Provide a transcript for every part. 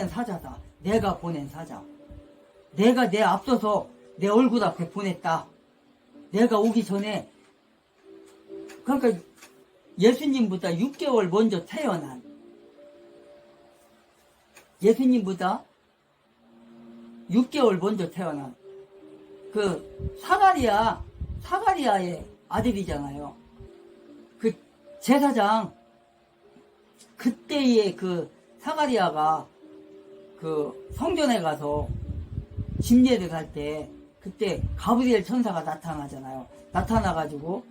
보낸 사자다. 내가 보낸 사자. 내가 내 앞서서 내 얼굴 앞에 보냈다. 내가 오기 전에, 그러니까 예수님보다 6개월 먼저 태어난, 예수님보다 6개월 먼저 태어난 그 사가리아의 아들이잖아요. 그 제사장, 그때의 그 사가리아가 그 성전에 가서 집례를 할 때, 그때 가브리엘 천사가 나타나잖아요. 나타나가지고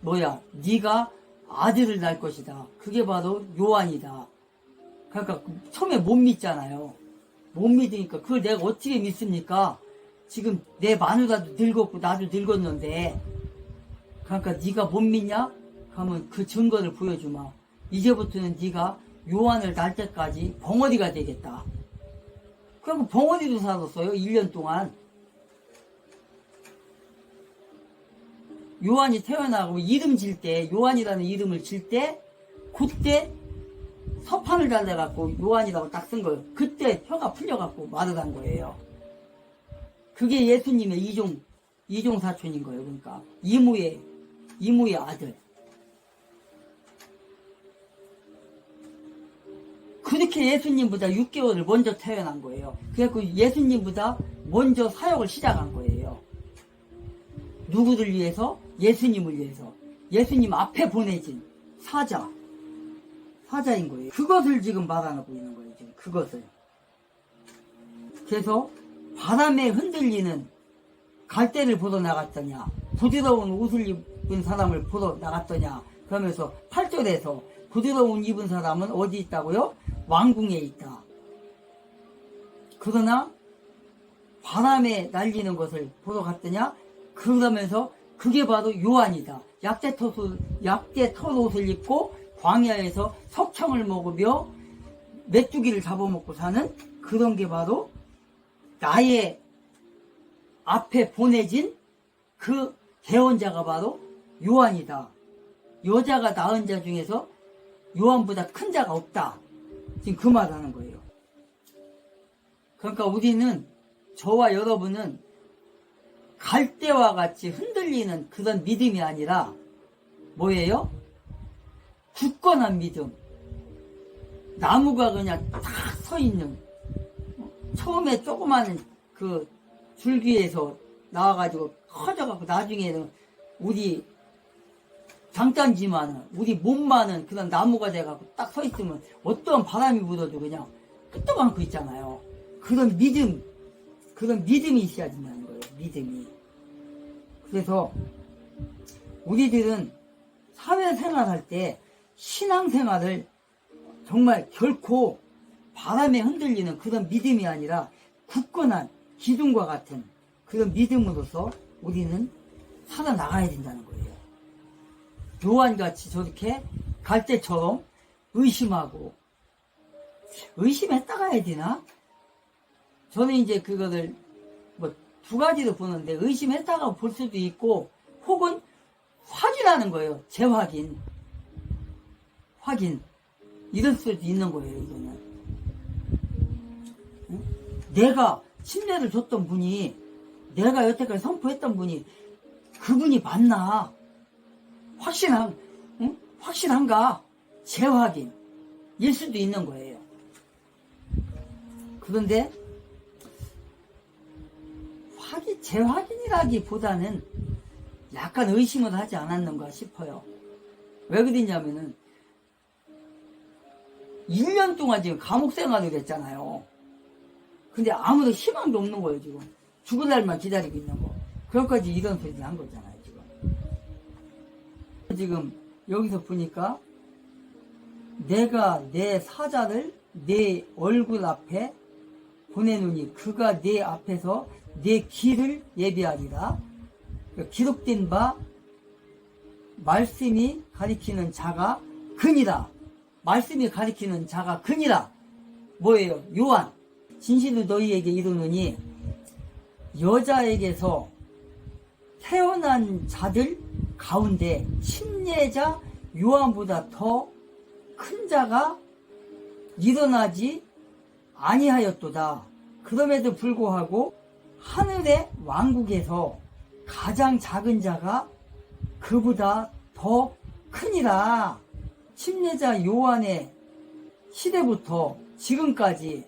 네가 아들을 낳을 것이다. 그게 바로 요한이다. 그러니까 처음에 못 믿잖아요. 못 믿으니까 그걸 내가 어떻게 믿습니까? 지금 내 마누라도 늙었고 나도 늙었는데, 그러니까 네가 못 믿냐? 그러면 그 증거를 보여주마. 이제부터는 네가 요한을 낳을 때까지 벙어리가 되겠다. 그리고 벙어리로 살았어요. 1년 동안. 요한이 태어나고 이름 질 때, 요한이라는 이름을 질 때, 그때 서판을 달래갖고 요한이라고 딱 쓴 거예요. 그때 혀가 풀려갖고 말을 한 거예요. 그게 예수님의 이종 사촌인 거예요. 그러니까 이모의 아들. 그렇게 예수님보다 6개월을 먼저 태어난 거예요. 그래서 예수님보다 먼저 사역을 시작한 거예요. 누구를 위해서? 예수님을 위해서. 예수님 앞에 보내진 사자인 거예요. 그것을 지금 말하고 있는 거예요. 지금 그것을. 그래서 바람에 흔들리는 갈대를 보러 나갔더냐, 부드러운 옷을 입은 사람을 보러 나갔더냐, 그러면서 8절에서 부드러운 입은 사람은 어디 있다고요? 왕궁에 있다. 그러나 바람에 날리는 것을 보러 갔더냐, 그러면서 그게 바로 요한이다. 약대 털옷을 입고 광야에서 석청을 먹으며 메뚜기를 잡아먹고 사는 그런 게 바로 나의 앞에 보내진 그 대언자가 바로 요한이다. 여자가 낳은 자 중에서 요한보다 큰 자가 없다. 지금 그 말 하는 거예요. 그러니까 우리는, 저와 여러분은 갈대와 같이 흔들리는 그런 믿음이 아니라 뭐예요? 굳건한 믿음. 나무가 그냥 딱 서 있는, 처음에 조그마한 그 줄기에서 나와가지고 커져갖고 나중에는 우리 장단지만은, 우리 몸만은 그런 나무가 돼갖고 딱 서 있으면 어떤 바람이 불어도 그냥 끄떡 안고 있잖아요. 그런 믿음이 있어야 된다는 거예요. 믿음이. 그래서 우리들은 사회생활할 때 신앙생활을 정말 결코 바람에 흔들리는 그런 믿음이 아니라 굳건한 기둥과 같은 그런 믿음으로서 우리는 살아나가야 된다는 거예요. 요한같이 저렇게 갈대처럼 의심했다가 해야 되나? 저는 이제 그거를 두 가지로 보는데, 의심했다가 볼 수도 있고, 혹은 확인하는 거예요. 재확인. 이럴 수도 있는 거예요, 이거는. 응? 내가 침례를 줬던 분이, 내가 여태까지 선포했던 분이, 그분이 맞나? 확실한가? 재확인. 일 수도 있는 거예요. 그런데, 재확인이라기보다는 약간 의심을 하지 않았는가 싶어요. 왜 그러냐면은 1년 동안 지금 감옥 생활을 했잖아요. 근데 아무도 희망도 없는 거예요. 지금 죽을 날만 기다리고 있는 거. 그런까지 이런 소리를 한 거잖아요. 지금 여기서 보니까 내가 내 사자를 내 얼굴 앞에 보내노니 그가 내 앞에서 내 길을 예비하리라. 기록된 바 말씀이 가리키는 자가 그니라. 말씀이 가리키는 자가 그니라. 뭐예요? 요한. 진실로 너희에게 이르노니 여자에게서 태어난 자들 가운데 침례자 요한보다 더 큰 자가 일어나지 아니하였도다. 그럼에도 불구하고 하늘의 왕국에서 가장 작은 자가 그보다 더 크니라. 침례자 요한의 시대부터 지금까지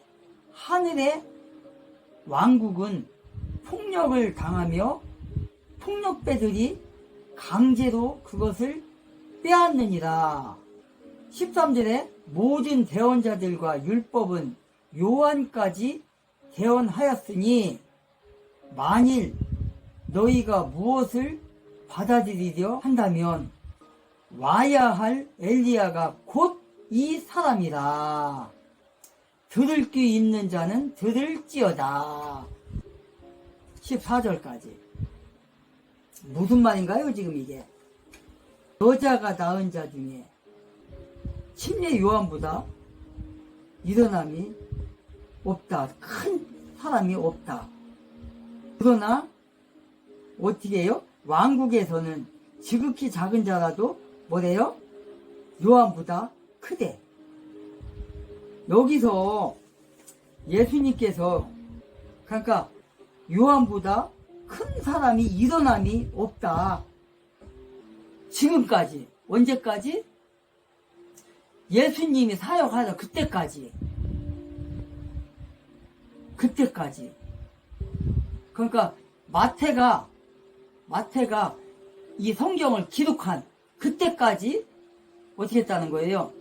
하늘의 왕국은 폭력을 당하며 폭력배들이 강제로 그것을 빼앗느니라. 13절에 모든 대언자들과 율법은 요한까지 대언하였으니 만일 너희가 무엇을 받아들이려 한다면 와야 할 엘리야가 곧 이 사람이라. 들을 귀 있는 자는 들을지어다. 14절까지. 무슨 말인가요 지금 이게? 여자가 낳은 자 중에 침례 요한보다 일어남이 없다. 큰 사람이 없다. 그러나 어떻게 해요? 왕국에서는 지극히 작은 자라도 뭐래요? 요한보다 크대. 여기서 예수님께서 그러니까 요한보다 큰 사람이 일어남이 없다. 지금까지. 언제까지? 예수님이 사역하던 그때까지. 그러니까 마태가 이 성경을 기록한 그때까지 어떻게 했다는 거예요?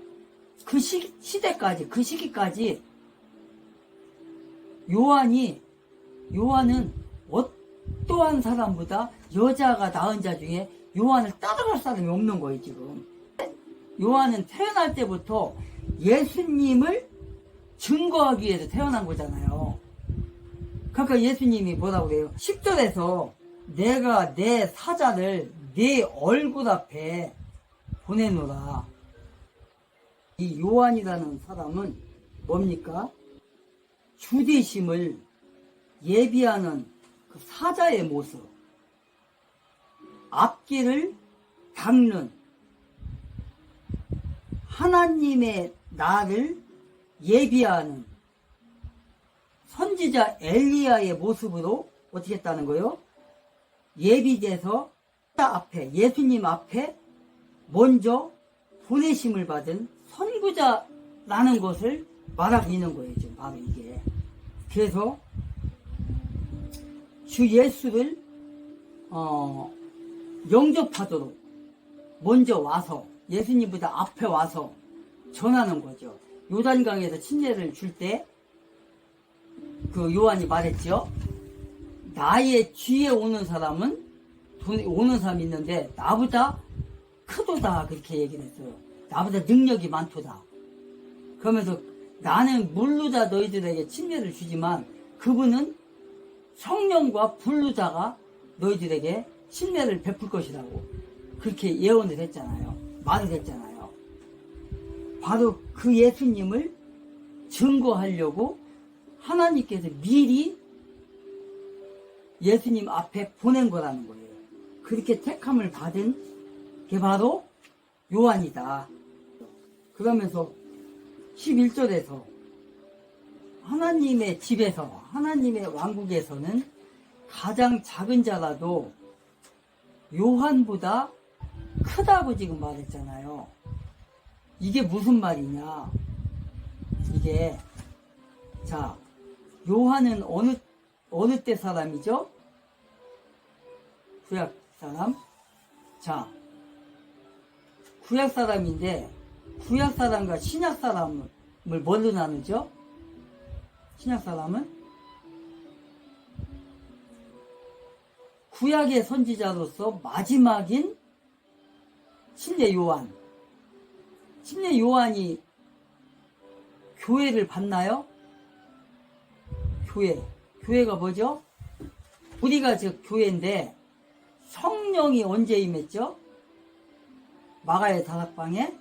그 시대까지, 그 시기까지 요한은 어떠한 사람보다 여자가 낳은 자 중에 요한을 따라갈 사람이 없는 거예요, 지금. 요한은 태어날 때부터 예수님을 증거하기 위해서 태어난 거잖아요. 그러니까 예수님이 뭐라고 그래요? 10절에서 내가 내 사자를 네 얼굴 앞에 보내노라. 이 요한이라는 사람은 뭡니까? 주되심을 예비하는 그 사자의 모습, 앞길을 닦는 하나님의 나를 예비하는 선지자 엘리야의 모습으로 어떻게 했다는 거예요? 예비돼서 앞에, 예수님 앞에 먼저 보내심을 받은 선구자라는 것을 말하고 있는 거예요, 지금 바로 이게. 그래서 주 예수를 영접하도록 먼저 와서 예수님보다 앞에 와서 전하는 거죠. 요단강에서 침례를 줄 때 그 요한이 말했죠. 나의 뒤에 오는 사람이 있는데 나보다 크도다, 그렇게 얘기를 했어요. 나보다 능력이 많도다. 그러면서 나는 물루자 너희들에게 침례를 주지만 그분은 성령과 불루자가 너희들에게 침례를 베풀 것이라고 그렇게 예언을 했잖아요. 말을 했잖아요. 바로 그 예수님을 증거하려고 하나님께서 미리 예수님 앞에 보낸 거라는 거예요. 그렇게 택함을 받은 게 바로 요한이다. 그러면서 11절에서 하나님의 집에서, 하나님의 왕국에서는 가장 작은 자라도 요한보다 크다고 지금 말했잖아요. 이게 무슨 말이냐? 이게, 자, 요한은 어느 때 사람이죠? 구약 사람? 자, 구약 사람인데, 구약 사람과 신약 사람을 뭘로 나누죠? 신약 사람은? 구약의 선지자로서 마지막인 침례 요한. 침례 요한이 교회를 받나요? 교회가 뭐죠? 우리가 즉 교회인데 성령이 언제 임했죠? 마가의 다락방에?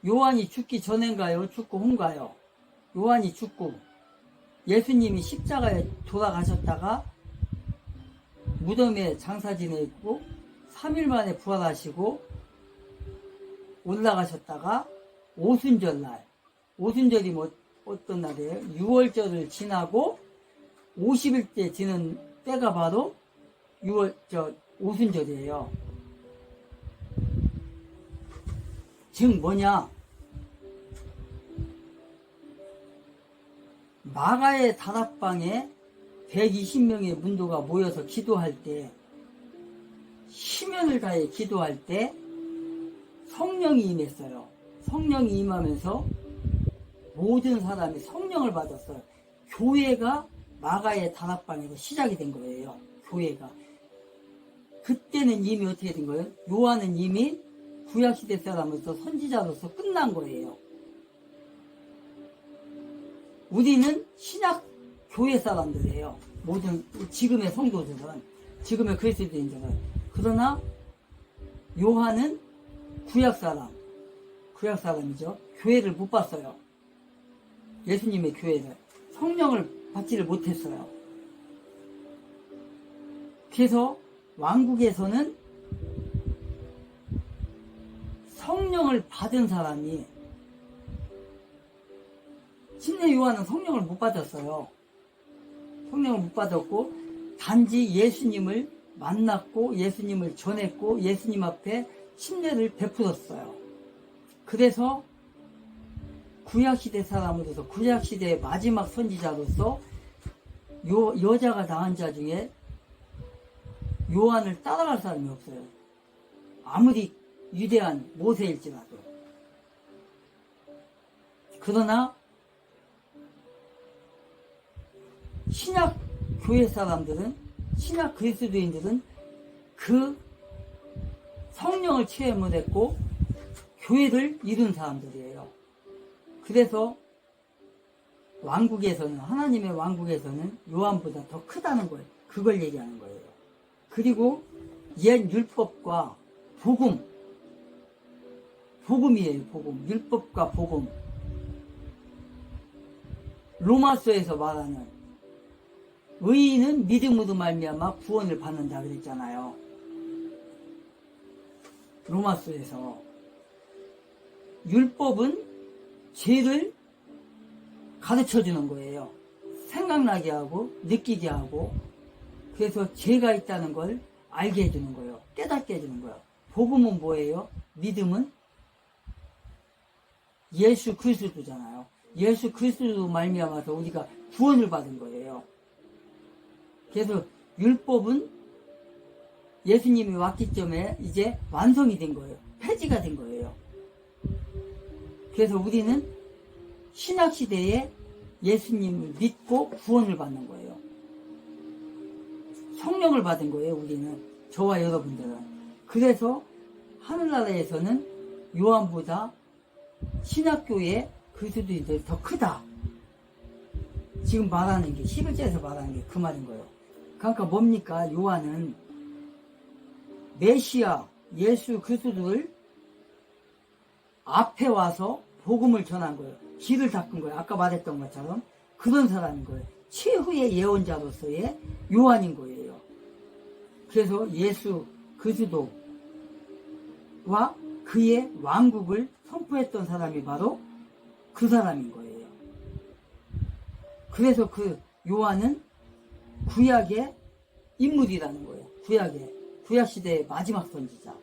요한이 죽기 전인가요? 죽고 후인가요? 요한이 죽고 예수님이 십자가에 돌아가셨다가 무덤에 장사 지내고 3일 만에 부활하시고 올라가셨다가 오순절날, 오순절이 뭐 어떤 날이에요? 6월절을 지나고 50일째 지는 때가 바로 오순절이에요. 즉 뭐냐? 마가의 다락방에 120명의 문도가 모여서 기도할 때, 심연을 다해 기도할 때 성령이 임했어요. 성령이 임하면서 모든 사람이 성령을 받았어요. 교회가 마가의 다락방에서 시작이 된 거예요. 교회가. 그때는 이미 어떻게 된 거예요? 요한은 이미 구약시대 사람으로서 선지자로서 끝난 거예요. 우리는 신약 교회 사람들이에요. 모든 지금의 성도들은, 지금의 그리스도인들은. 그러나 요한은 구약 사람이죠. 교회를 못 봤어요. 예수님의 교회를. 성령을 받지를 못했어요. 그래서 왕국에서는 성령을 받은 사람이, 침례 요한은 성령을 못 받았어요. 성령을 못 받았고 단지 예수님을 만났고 예수님을 전했고 예수님 앞에 침례를 베풀었어요. 그래서 구약시대 사람으로서, 구약시대의 마지막 선지자로서 여자가 낳은 자 중에 요한을 따라갈 사람이 없어요. 아무리 위대한 모세일지라도. 그러나 신약 교회 사람들은, 신약 그리스도인들은 그 성령을 체험을 했고 교회를 이룬 사람들이에요. 그래서 왕국에서는, 하나님의 왕국에서는 요한보다 더 크다는 거예요. 그걸 얘기하는 거예요. 그리고 옛 율법과 복음이에요. 복음. 율법과 복음. 로마서에서 말하는 의인은 믿음으로 말미암아 구원을 받는다 그랬잖아요. 로마서에서. 율법은 죄를 가르쳐주는 거예요. 생각나게 하고 느끼게 하고, 그래서 죄가 있다는 걸 알게 해주는 거예요. 깨닫게 해주는 거예요. 복음은 뭐예요? 믿음은 예수 그리스도잖아요. 예수 그리스도로 말미암아서 우리가 구원을 받은 거예요. 그래서 율법은 예수님이 왔기 때문에 이제 완성이 된 거예요. 폐지가 된 거예요. 그래서 우리는 신약시대에 예수님을 믿고 구원을 받는 거예요. 성령을 받은 거예요. 우리는, 저와 여러분들은. 그래서 하늘나라에서는 요한보다 신약교회 그리스도인들이 더 크다. 지금 말하는 게, 11절에서 말하는 게 그 말인 거예요. 그러니까 뭡니까? 요한은 메시아 예수 그리스도를 앞에 와서 복음을 전한 거예요. 길을 닦은 거예요. 아까 말했던 것처럼 그런 사람인 거예요. 최후의 예언자로서의 요한인 거예요. 그래서 예수 그리스도와 그의 왕국을 선포했던 사람이 바로 그 사람인 거예요. 그래서 그 요한은 구약의 인물이라는 거예요. 구약 시대의 마지막 선지자.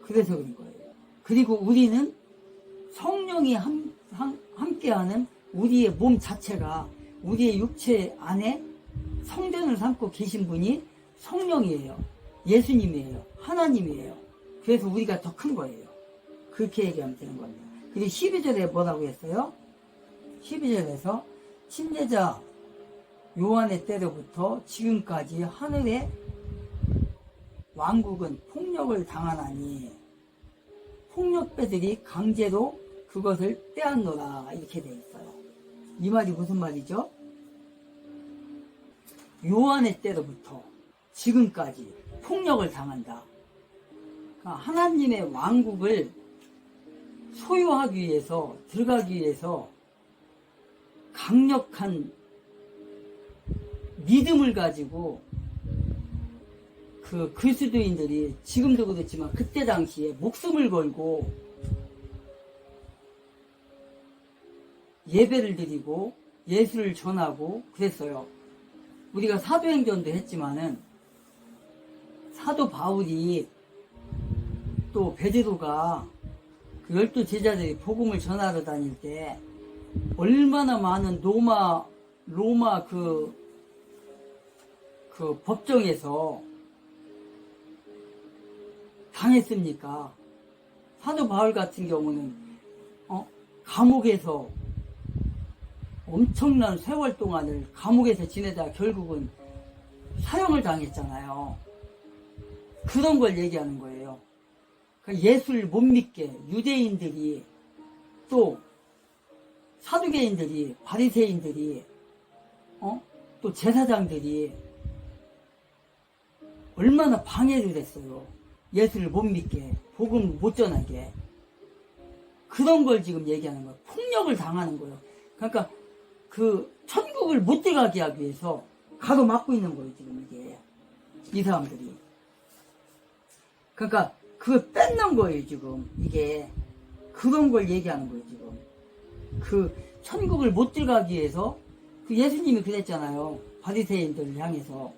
그래서 그런 거예요. 그리고 우리는 성령이 함께하는 우리의 몸 자체가, 우리의 육체 안에 성전을 삼고 계신 분이 성령이에요. 예수님이에요. 하나님이에요. 그래서 우리가 더 큰 거예요. 그렇게 얘기하면 되는 겁니다. 그리고 12절에 뭐라고 했어요? 12절에서 침례자 요한의 때로부터 지금까지 하늘의 왕국은 폭력을 당하나니 폭력배들이 강제로 그것을 빼앗노라, 이렇게 돼 있어요. 이 말이 무슨 말이죠? 요한의 때로부터 지금까지 폭력을 당한다. 그러니까 하나님의 왕국을 소유하기 위해서, 들어가기 위해서 강력한 믿음을 가지고 그 그리스도인들이, 지금도 그렇지만 그때 당시에 목숨을 걸고 예배를 드리고 예수를 전하고 그랬어요. 우리가 사도행전도 했지만은 사도 바울이 또 베드로가 그 12제자들이 복음을 전하러 다닐 때 얼마나 많은 로마 그 법정에서 당했습니까? 사도 바울 같은 경우는 감옥에서 엄청난 세월 동안을 감옥에서 지내다 결국은 사형을 당했잖아요. 그런 걸 얘기하는 거예요. 예수를 못 믿게 유대인들이 또 사두개인들이 바리새인들이 또 제사장들이 얼마나 방해를 했어요. 예수를 못 믿게 복음 못 전하게. 그런 걸 지금 얘기하는 거예요. 폭력을 당하는 거예요. 그러니까 그 천국을 못 들어가게 하기 위해서 가로막고 있는 거예요. 지금 이게 이 사람들이. 그러니까 그걸 뺏는 거예요. 지금 이게 그런 걸 얘기하는 거예요. 지금 그 천국을 못 들어가기 위해서 그 예수님이 그랬잖아요. 바리새인들을 향해서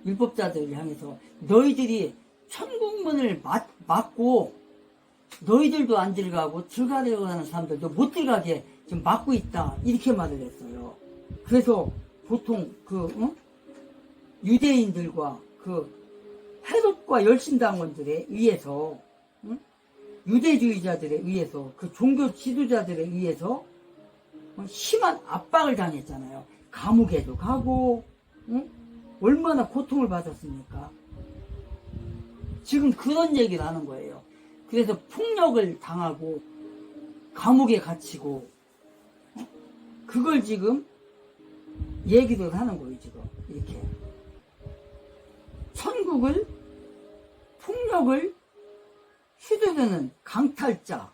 율법자들을 향해서 너희들이 천국문을 막고 너희들도 안 들어가고 들어가려고 하는 사람들도 못 들어가게 지금 막고 있다. 이렇게 말을 했어요. 그래서 보통 유대인들과 헤롯과 열심당원들에 의해서 유대주의자들에 의해서 그 종교 지도자들에 의해서 심한 압박을 당했잖아요. 감옥에도 가고 얼마나 고통을 받았습니까? 지금 그런 얘기를 하는 거예요. 그래서 폭력을 당하고 감옥에 갇히고 그걸 지금 얘기를 하는 거예요. 지금 이렇게 천국을 폭력을 휘두르는 강탈자들에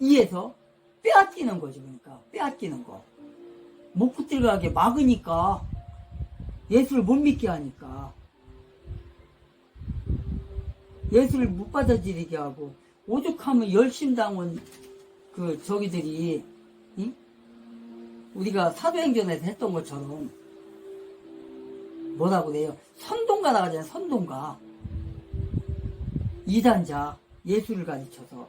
의해서 빼앗기는 거죠. 그러니까 빼앗기는 거. 못 들어가게 막으니까 예수를 못 믿게 하니까 예수를 못 받아들이게 하고 오죽하면 열심당원 저기들이 우리가 사도행전에서 했던 것처럼 뭐라고 그래요? 선동가 나가잖아요. 선동가 이단자 예수를 가르쳐서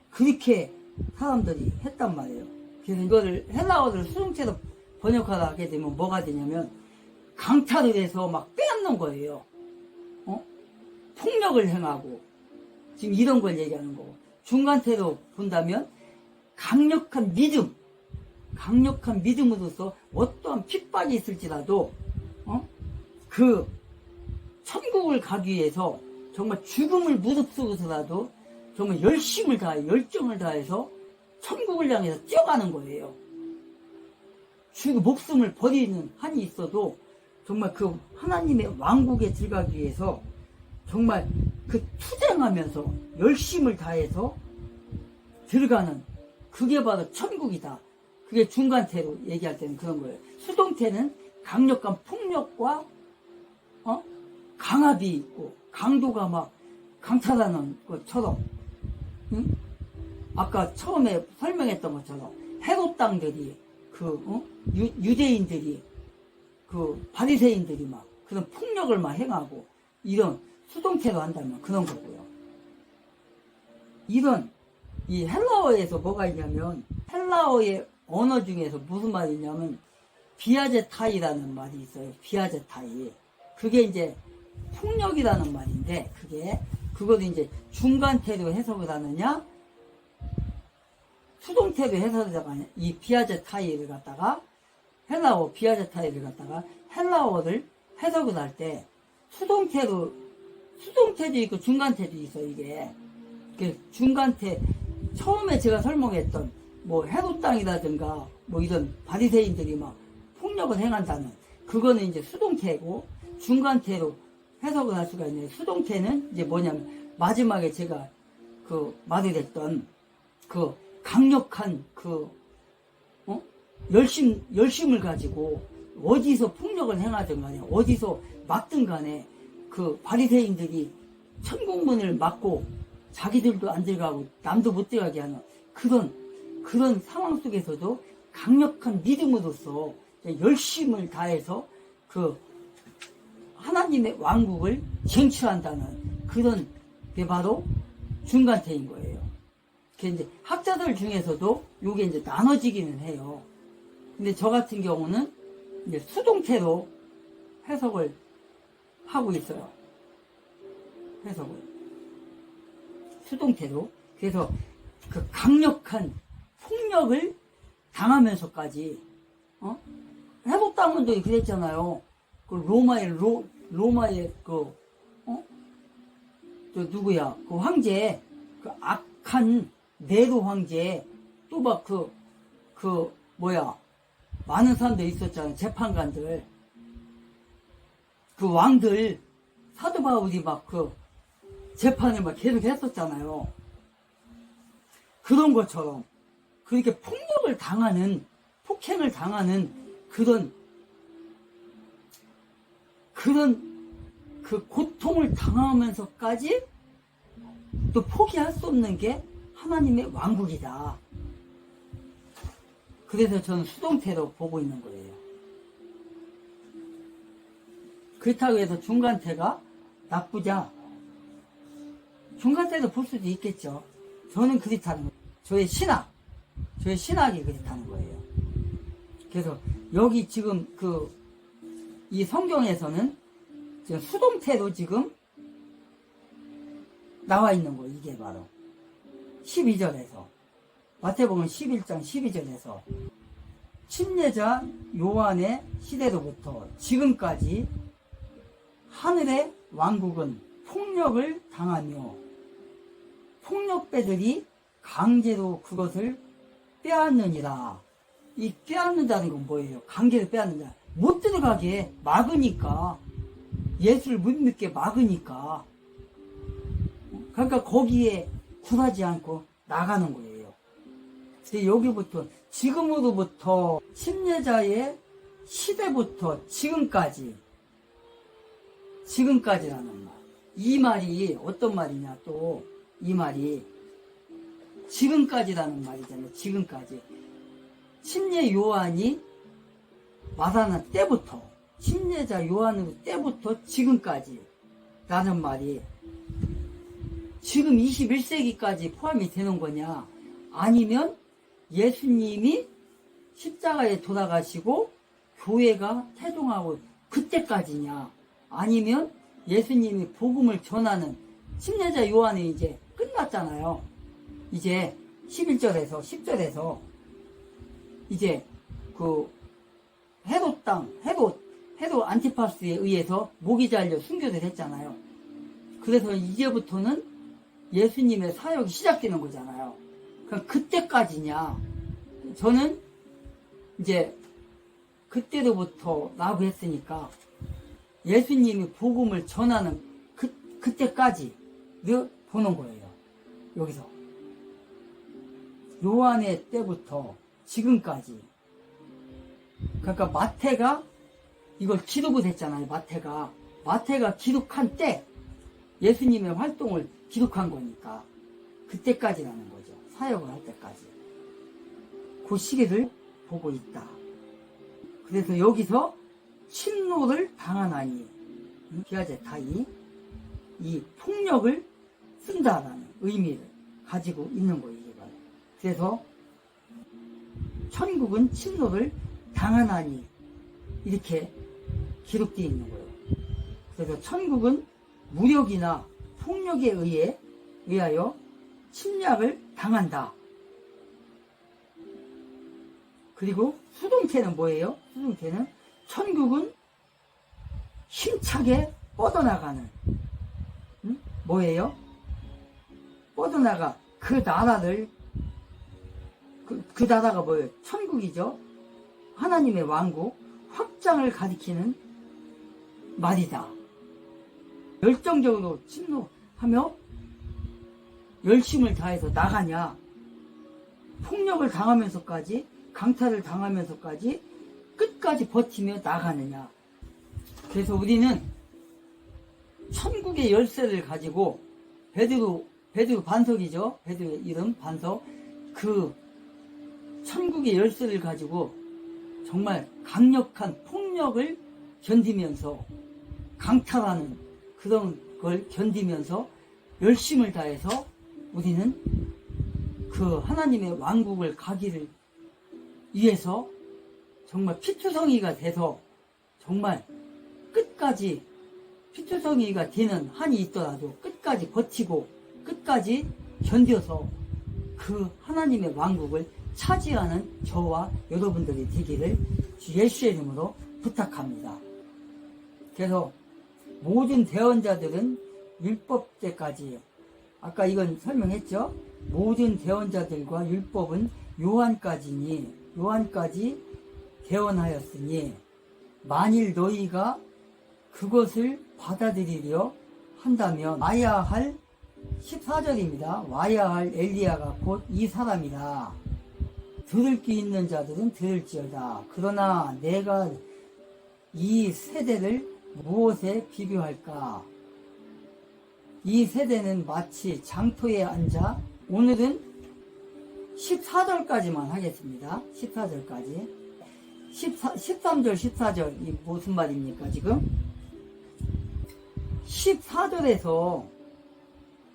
그렇게 사람들이 했단 말이에요. 그래서 이거를 헬라어를 수동태로 번역하다 하게 되면 뭐가 되냐면 강탈을 해서 막 빼앗는 거예요. 폭력을 행하고 지금 이런 걸 얘기하는 거고 중간태로 본다면 강력한 믿음으로서 어떠한 핍박이 있을지라도 그 천국을 가기 위해서 정말 죽음을 무릅쓰고서라도 정말 열심을 다해 열정을 다해서 천국을 향해서 뛰어가는 거예요. 목숨을 버리는 한이 있어도 정말 그 하나님의 왕국에 들어가기 위해서 정말 그 투쟁하면서 열심을 다해서 들어가는 그게 바로 천국이다. 그게 중간태로 얘기할 때는 그런 거예요. 수동태는 강력한 폭력과 강압이 있고 강도가 막 강탈하는 것처럼 아까 처음에 설명했던 것처럼 헤롯 당들이 유대인들이 바리새인들이 막 그런 폭력을 막 행하고 이런 수동태로 한다면 그런 거고요. 이런 이 헬라어에서 뭐가 있냐면 헬라어의 언어 중에서 무슨 말이 있냐면 비아제타이라는 말이 있어요. 비아제타이. 그게 이제 폭력이라는 말인데 그거를 이제 중간태로 해석을 하느냐 수동태로 해석을 하느냐 이 비아제타이를 갖다가 헬라어 비아제타이를 갖다가 헬라어를 해석을 할 때 수동태도 있고 중간태도 있어. 이게 중간태 처음에 제가 설명했던 뭐 헤롯 땅이라든가 뭐 이런 바리새인들이 막 폭력을 행한다는 그거는 이제 수동태고 중간태로 해석을 할 수가 있네요. 수동태는 이제 뭐냐면 마지막에 제가 말을 했던 강력한 열심을 가지고 어디서 폭력을 행하든 간에 어디서 막든 간에 바리새인들이 천국문을 막고 자기들도 안 들어가고 남도 못 들어가게 하는 그런 그런 상황 속에서도 강력한 믿음으로써 열심을 다해서 그 하나님의 왕국을 쟁취한다는 그런 게 바로 중간태인 거예요. 이제 학자들 중에서도 이게 이제 나눠지기는 해요. 근데 저 같은 경우는 이제 수동태로 해석을 하고 있어요. 해석을. 수동태로. 그래서 그 강력한 폭력을 당하면서까지, 해독 당원도 그랬잖아요. 그 로마의 누구야? 그 황제, 그 악한 네로 황제, 또 막 많은 사람들 있었잖아요. 재판관들. 그 왕들, 사도 바울이 막 재판을 막 계속 했었잖아요. 그런 것처럼, 그렇게 폭력을 당하는, 폭행을 당하는 그런 그 고통을 당하면서까지 또 포기할 수 없는 게 하나님의 왕국이다. 그래서 저는 수동태로 보고 있는 거예요. 그렇다고 해서 중간태가 나쁘자. 중간태도 볼 수도 있겠죠. 저는 그렇다는 거예요. 저의 신학이 그렇다는 거예요. 그래서 여기 지금 이 성경에서는 지금 수동태로 지금 나와 있는 거예요. 이게 바로 12절에서 마태복음 11장 12절에서 침례자 요한의 시대로부터 지금까지 하늘의 왕국은 폭력을 당하며 폭력배들이 강제로 그것을 빼앗느니라. 이 빼앗는다는 건 뭐예요? 강제로 빼앗는다. 못 들어가게 막으니까. 예수를 못 믿게 막으니까. 그러니까 거기에 굴하지 않고 나가는 거예요. 근데 여기부터 지금으로부터 침례자의 시대부터 지금까지라는 말. 이 말이 어떤 말이냐 또 이 말이 지금까지라는 말이잖아요. 지금까지. 침례 요한이 말하는 때부터 침례자 요한으로 때부터 지금까지 라는 말이 지금 21세기까지 포함이 되는 거냐 아니면 예수님이 십자가에 돌아가시고 교회가 태동하고 그때까지냐 아니면 예수님이 복음을 전하는 침례자 요한이 이제 끝났잖아요. 이제 11절에서 10절에서 이제 헤롯 안티파스에 의해서 목이 잘려 순교를 했잖아요. 그래서 이제부터는 예수님의 사역이 시작되는 거잖아요. 그럼 그때까지냐? 저는 이제 그때로부터 라고 했으니까 예수님이 복음을 전하는 그때까지를 보는 거예요. 여기서 요한의 때부터 지금까지. 그러니까 마태가 이걸 기록을 했잖아요. 마태가 기록한 때 예수님의 활동을 기록한 거니까 그때까지라는 거죠. 사역을 할 때까지. 그 시기를 보고 있다. 그래서 여기서 침노를 당하나니 비아제타이 이 폭력을 쓴다라는 의미를 가지고 있는 거예요. 그래서 천국은 침노를 당하나니 이렇게 기록되어 있는 거예요. 그래서 천국은 무력이나 폭력에 의하여 침략을 당한다. 그리고 수동태는 뭐예요? 수동태는 천국은 힘차게 뻗어나가는 뭐예요? 뻗어나가 그 나라를 그 나라가 뭐예요? 천국이죠. 하나님의 왕국 확장을 가리키는 말이다. 열정적으로 침노하며 열심을 다해서 나가냐 폭력을 당하면서까지 강탈을 당하면서까지 끝까지 버티며 나가느냐. 그래서 우리는 천국의 열쇠를 가지고 베드로 반석이죠. 베드로의 이름 반석. 그 천국의 열쇠를 가지고 정말 강력한 폭력을 견디면서 강탈하는 그런 걸 견디면서 열심을 다해서 우리는 그 하나님의 왕국을 가기를 위해서 정말 피투성이가 돼서 정말 끝까지 피투성이가 되는 한이 있더라도 끝까지 버티고 끝까지 견뎌서 그 하나님의 왕국을 차지하는 저와 여러분들이 되기를 주 예수의 이름으로 부탁합니다. 그래서 모든 대언자들은 율법때까지, 아까 이건 설명했죠. 모든 대언자들과 율법은 요한까지 대언하였으니 만일 너희가 그것을 받아들이려 한다면 와야 할 14절입니다. 와야 할 엘리야가 곧 이 사람이다. 들을 귀 있는 자들은 들을지어다. 그러나 내가 이 세대를 무엇에 비교할까? 이 세대는 마치 장터에 앉아, 오늘은 14절까지만 하겠습니다. 14절까지. 13절, 14절, 이 무슨 말입니까, 지금? 14절에서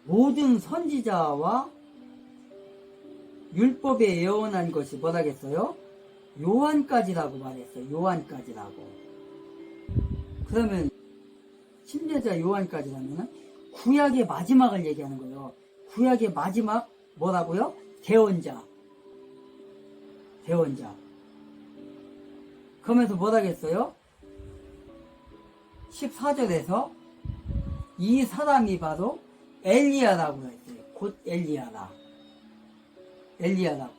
모든 선지자와 율법에 예언한 것이 뭐라겠어요? 요한까지라고 말했어요. 요한까지라고. 그러면 침례자 요한까지라면 구약의 마지막을 얘기하는 거예요. 구약의 마지막 뭐라고요? 대언자. 그러면서 뭐라겠어요? 14절에서 이 사람이 바로 엘리야라고 했어요. 곧 엘리야라.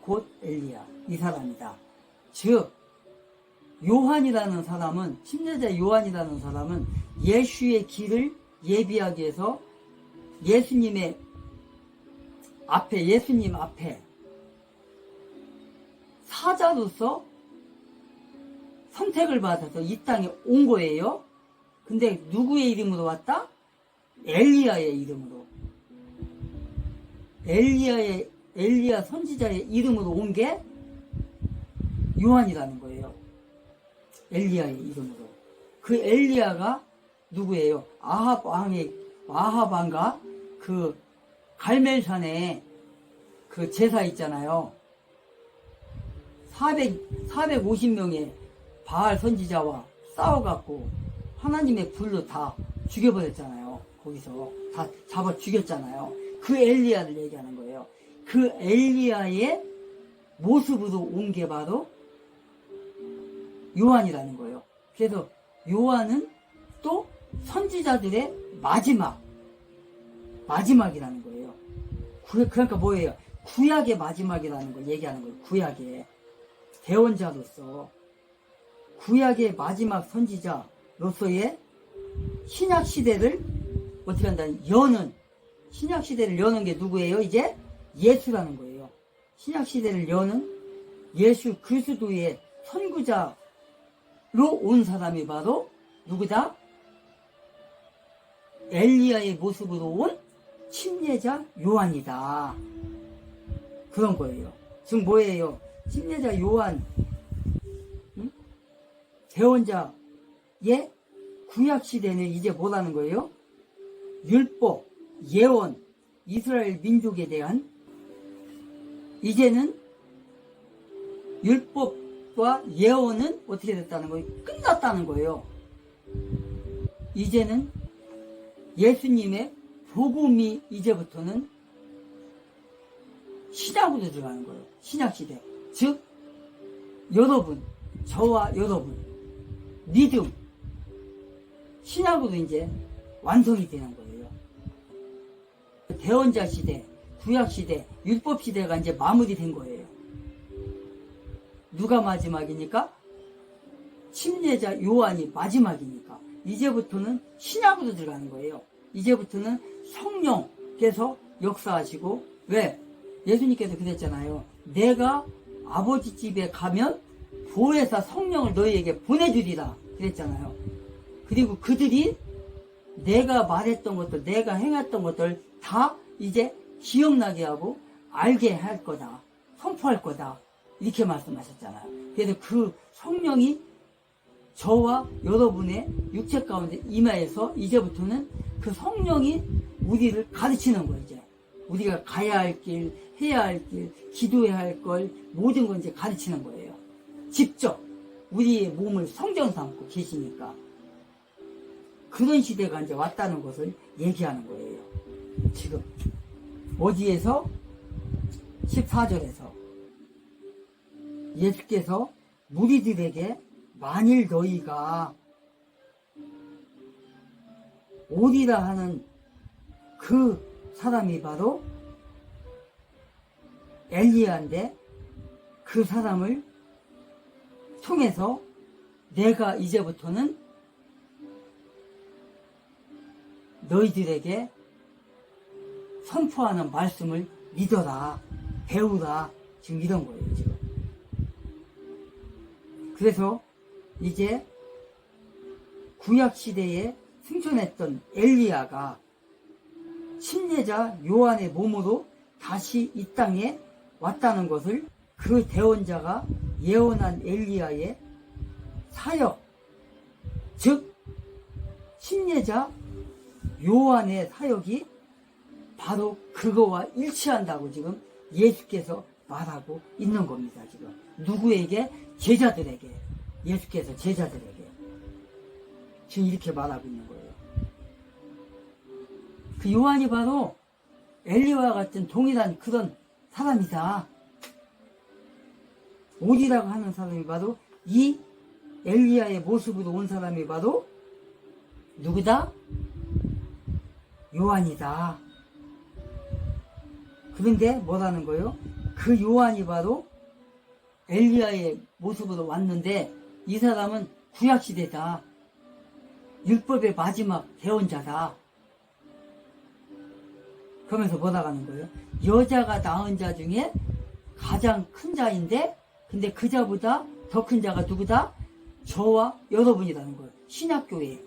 곧 엘리야. 이 사람이다. 즉 요한이라는 사람은, 침례자 요한이라는 사람은 예수의 길을 예비하기 위해서 예수님 앞에 사자로서 선택을 받아서 이 땅에 온 거예요. 근데 누구의 이름으로 왔다? 엘리야의 이름으로. 엘리야 선지자의 이름으로 온 게 요한이라는 거예요. 엘리야의 이름으로. 그 엘리야가 누구예요? 아합 왕과 그 갈멜산에 그 제사 있잖아요. 450명의 바알 선지자와 싸워갖고 하나님의 불로 다 죽여버렸잖아요. 거기서 다 잡아 죽였잖아요. 그 엘리야를 얘기하는 거예요. 그 엘리야의 모습으로 온 게 바로 요한이라는 거예요. 그래서 요한은 또 선지자들의 마지막이라는 거예요. 그러니까 뭐예요? 구약의 마지막이라는 걸 얘기하는 거예요. 구약의 대언자로서, 구약의 마지막 선지자로서의 신약 시대를 어떻게 한다는, 신약 시대를 여는 게 누구예요? 이제 예수라는 거예요. 신약 시대를 여는 예수 그리스도의 선구자로 온 사람이 바로 누구다? 엘리야의 모습으로 온 침례자 요한이다. 그런 거예요. 즉 뭐예요? 침례자 요한, 대언자의 구약 시대는 이제 뭐라는 거예요? 율법, 예언, 이스라엘 민족에 대한, 이제는 율법과 예언은 어떻게 됐다는 거예요? 끝났다는 거예요. 이제는 예수님의 복음이 이제부터는 신약으로 들어가는 거예요. 신약시대. 즉 여러분, 저와 여러분 믿음, 신약으로 이제 완성이 되는 거예요. 대언자 시대, 구약 시대, 율법 시대가 이제 마무리된 거예요. 누가 마지막이니까? 침례자 요한이 마지막이니까 이제부터는 신약으로 들어가는 거예요. 이제부터는 성령께서 역사하시고, 왜? 예수님께서 그랬잖아요. 내가 아버지 집에 가면 보혜사 성령을 너희에게 보내주리라 그랬잖아요. 그리고 그들이 내가 말했던 것들, 내가 행했던 것들 다 이제 기억나게 하고 알게 할 거다, 선포할 거다. 이렇게 말씀하셨잖아요. 그래서 그 성령이 저와 여러분의 육체 가운데 임하여서 이제부터는 그 성령이 우리를 가르치는 거예요. 이제 우리가 가야 할 길, 해야 할 길, 기도해야 할 걸 모든 걸 이제 가르치는 거예요. 직접 우리의 몸을 성전 삼고 계시니까 그런 시대가 이제 왔다는 것을 얘기하는 거예요. 지금 어디에서 14절에서 예수께서 무리들에게 만일 너희가 오리라 하는 그 사람이 바로 엘리야인데 그 사람을 통해서 내가 이제부터는 너희들에게 선포하는 말씀을 믿어라, 배우라, 지금 이런 거예요, 지금. 그래서 이제 구약시대에 승천했던 엘리야가 침례자 요한의 몸으로 다시 이 땅에 왔다는 것을 그 대언자가 예언한 엘리야의 사역, 즉 침례자 요한의 사역이 바로 그거와 일치한다고 지금 예수께서 말하고 있는 겁니다. 지금 누구에게? 제자들에게. 예수께서 제자들에게 지금 이렇게 말하고 있는 거예요. 그 요한이 바로 엘리야와 같은 동일한 그런 사람이다. 오리라고 하는 사람이 바로 이 엘리야의 모습으로 온 사람이 바로 누구다? 요한이다. 그런데 뭐라는 거예요? 그 요한이 바로 엘리야의 모습으로 왔는데 이 사람은 구약시대다. 율법의 마지막 대언자다. 그러면서 뭐라 하는 거예요? 여자가 낳은 자 중에 가장 큰 자인데 근데 그 자보다 더 큰 자가 누구다? 저와 여러분이라는 거예요. 신약교회.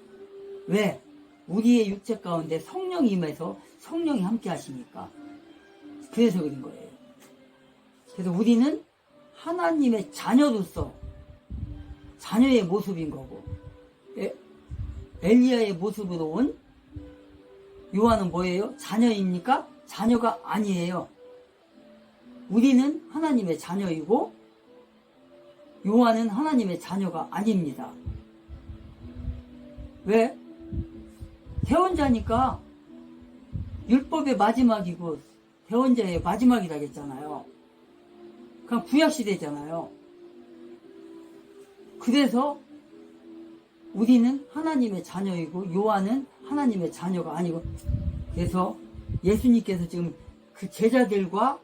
왜? 우리의 육체 가운데 성령이 임해서 성령이 함께 하시니까. 그래서 그런 거예요. 그래서 우리는 하나님의 자녀로서 자녀의 모습인 거고 엘리야의 모습으로 온 요한은 뭐예요? 자녀입니까? 자녀가 아니에요. 우리는 하나님의 자녀이고 요한은 하나님의 자녀가 아닙니다. 왜? 대언자니까 율법의 마지막이고 대언자의 마지막이라겠잖아요. 그냥 구약시대잖아요. 그래서 우리는 하나님의 자녀이고 요한은 하나님의 자녀가 아니고 그래서 예수님께서 지금 그 제자들과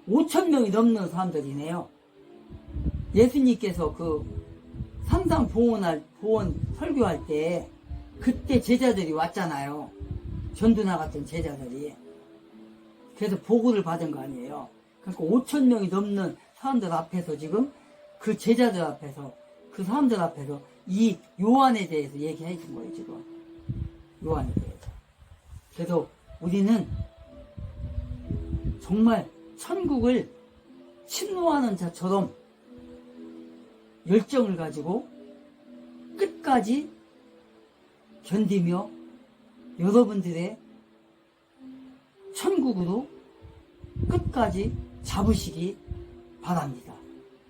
5,000명이 넘는 사람들이네요. 예수님께서 그 삼상 보원 설교할 때 그때 제자들이 왔잖아요. 전도 나갔던 제자들이. 그래서 보고를 받은 거 아니에요. 그러니까 5,000명이 넘는 사람들 앞에서 지금 그 제자들 앞에서 그 사람들 앞에서 이 요한에 대해서 얘기해 준 거예요. 지금 요한에 대해서. 그래서 우리는 정말 천국을 침노하는 자처럼 열정을 가지고 끝까지 견디며 여러분들의 천국으로 끝까지 잡으시기 바랍니다.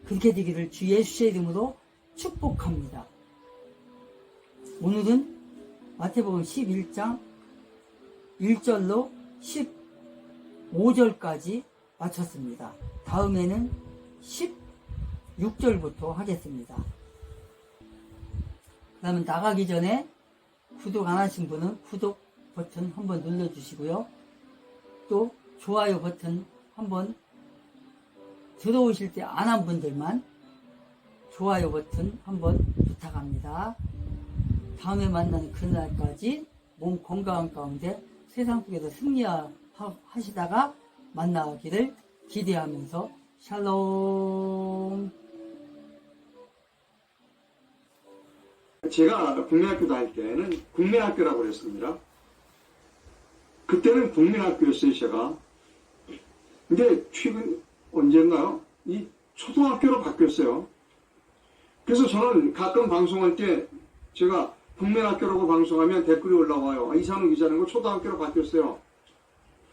그렇게 되기를 주 예수의 이름으로 축복합니다. 오늘은 마태복음 11장 1절로 15절까지 마쳤습니다. 다음에는 16절부터 하겠습니다. 그러면 나가기 전에 구독 안 하신 분은 구독 버튼 한번 눌러주시고요. 또 좋아요 버튼 한번 들어오실 때 안 한 분들만 좋아요 버튼 한번 부탁합니다. 다음에 만나는 그날까지 몸 건강한 가운데 세상 속에서 승리하시다가 만나기를 기대하면서 샬롬. 제가 국민학교 다닐 때는 국민학교라고 그랬습니다. 그때는 국민학교였어요, 제가. 근데 최근 언젠가요? 이 초등학교로 바뀌었어요. 그래서 저는 가끔 방송할 때 제가 국민학교라고 방송하면 댓글이 올라와요. 아, 이상우 기자는 거 초등학교로 바뀌었어요.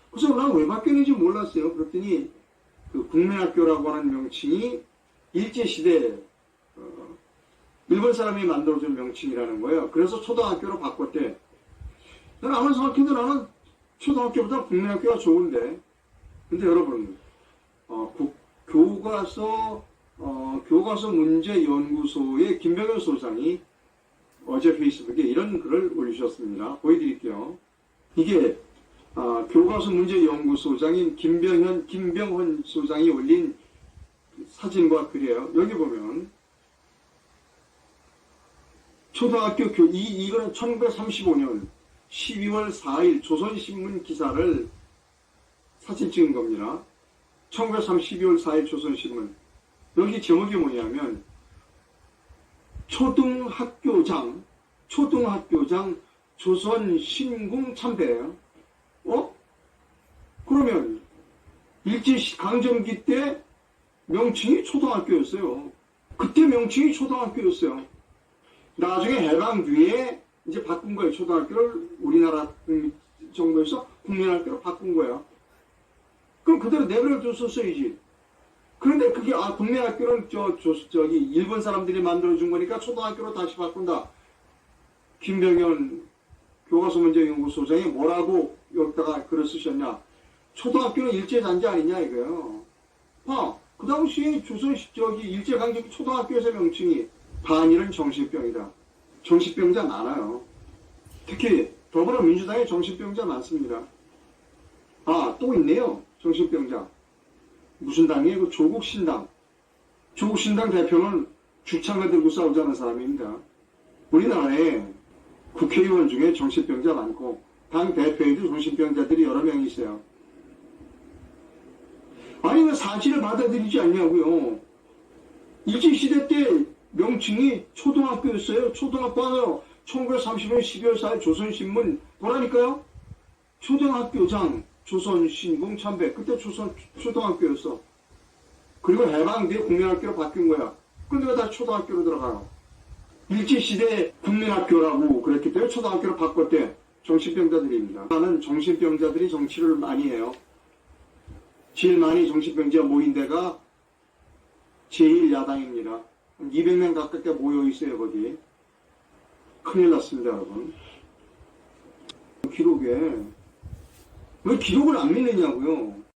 그래서 난 왜 바뀌었는지 몰랐어요. 그랬더니 그 국민학교라고 하는 명칭이 일제시대 일본 사람이 만들어준 명칭이라는 거예요. 그래서 초등학교로 바꿨대. 나는 아무리 생각해도 나는 초등학교보다 국민학교가 좋은데. 근데 여러분, 교과서 문제연구소의 김병현 소장이 어제 페이스북에 이런 글을 올리셨습니다. 보여드릴게요. 이게 교과서 문제연구소장인 김병헌 소장이 올린 사진과 글이에요. 여기 보면 초등학교 이거는 1935년 12월 4일 조선신문 기사를 사진 찍은 겁니다. 1932월 4일 조선신문. 여기 제목이 뭐냐면 초등학교장 조선신궁 참배예요. 그러면 일제 강점기 때 명칭이 초등학교였어요. 그때 명칭이 초등학교였어요. 나중에 해방 뒤에 이제 바꾼 거예요. 초등학교를 우리나라 정부에서 국민학교로 바꾼 거야. 그럼 그대로 내버려뒀었어야지. 그런데 그게 국민학교는 저기 일본 사람들이 만들어준 거니까 초등학교로 다시 바꾼다. 김병현 교과서문제연구소장이 뭐라고 여기다가 글을 쓰셨냐. 초등학교는 일제단지 아니냐 이거예요. 그 당시에 일제강점기 초등학교에서 명칭이 반일은 정신병이다. 정신병자 많아요. 특히 더불어민주당에 정신병자 많습니다. 또 있네요. 정신병자. 무슨 당이에요? 그 조국신당. 조국신당 대표는 주창을 들고 싸우자는 사람입니다. 우리나라에 국회의원 중에 정신병자 많고 당 대표에도 정신병자들이 여러 명 있어요. 아니 왜 사실을 받아들이지 않냐고요. 일제시대 때 명칭이 초등학교였어요. 초등학교 하나요. 1930년 12월 4일 조선신문 보라니까요. 초등학교장 조선신궁 참배. 그때 초등학교였어. 그리고 해방 뒤에 국민학교로 바뀐 거야. 근데 왜 다시 초등학교로 들어가요? 일제시대 국민학교라고 그랬기 때문에 초등학교로 바꿨대. 정신병자들입니다. 나는 정신병자들이 정치를 많이 해요. 제일 많이 정신병자 모인 데가 제1야당입니다. 200명 가깝게 모여있어요, 거기. 큰일 났습니다, 여러분. 기록에. 왜 기록을 안 믿느냐고요?